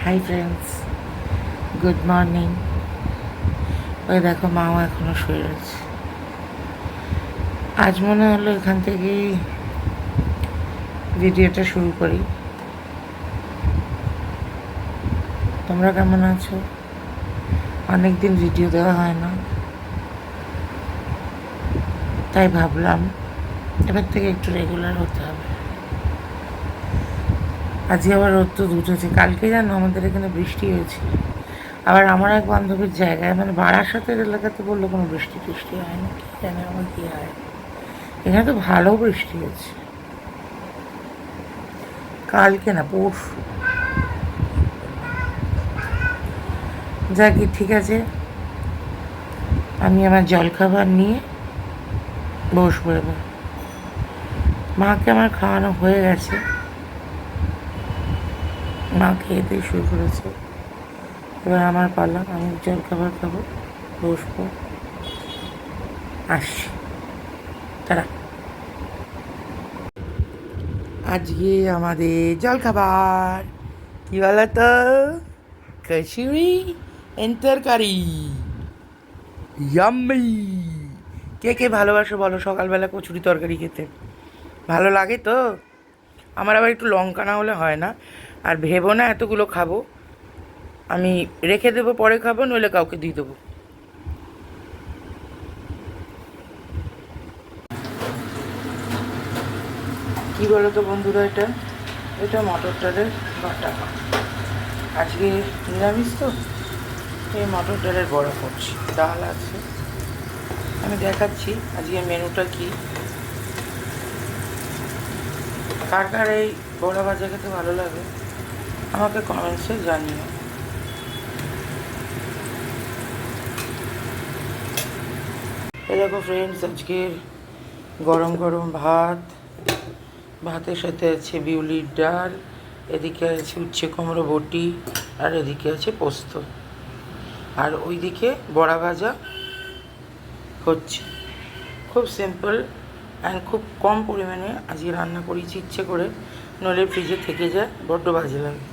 Hi friends, good morning. ওই দেখো মাও এখনো শুয়ে রয়েছে। আজ মনে হলো এখান থেকেই ভিডিওটা শুরু করি। তোমরা কেমন আছো? অনেকদিন ভিডিও দেওয়া হয় না, তাই ভাবলাম এবার থেকে একটু রেগুলার হতে হবে। আজকে আবার রোদ তো উঠেছে। কালকে জানো আমাদের এখানে বৃষ্টি হয়েছিল। আবার আমার এক বান্ধবীর জায়গায় মানে বারাসাতের এলাকাতে বললো কোনো বৃষ্টি টিষ্টি হয় না, কি জানে আমার কি হয়। এখানে তো ভালো বৃষ্টি হয়েছে কালকে, না পরশু। যাকে ঠিক আছে, আমি আমার জলখাবার নিয়ে বসবো এবার। মাকে আমার খাওয়ানো হয়ে গেছে, মা খেয়ে দিয়ে শুরু করেছে। এবার আমার পালা, আমি জলখাবার খাবো, বসবো, আসছি, তারা। আজকে আমাদের জলখাবার কি বলো তো? কচুরি এন্ড তরকারি, ইয়াম্মি। কে কে ভালোবাসো বলো সকালবেলা কচুরি তরকারি খেতে? ভালো লাগে তো। আমার আবার একটু লঙ্কা না হলে হয় না। আর ভেবো না এতগুলো খাবো, আমি রেখে দেবো, পরে খাবো, নইলে কাউকে দিয়ে দেবো। কী বলো তো বন্ধুরা, এটা এটা মটর ডালের বাটা। আজকে নিরামিষ তো, এই মটর ডালের বড়া করছি। ডাল আছে, আমি দেখাচ্ছি আজকে মেনুটা কি। কার কার এই বড়া ভাজা খেতে ভালো লাগে আমাকে কমেন্টসে জানিও। এ দেখো ফ্রেন্ডস, আজকের গরম গরম ভাত, ভাতের সাথে আছে বিউলির ডাল, এদিকে আছে উচ্ছে কুমড়ো বটি, আর এদিকে আছে পোস্ত, আর ওইদিকে বড়া ভাজা হচ্ছে। খুব সিম্পল অ্যান্ড খুব কম পরিমাণে আজকে রান্না করেছি ইচ্ছে করে, নইলে ফ্রিজে থেকে যায়, বড্ড বাজে লাগে।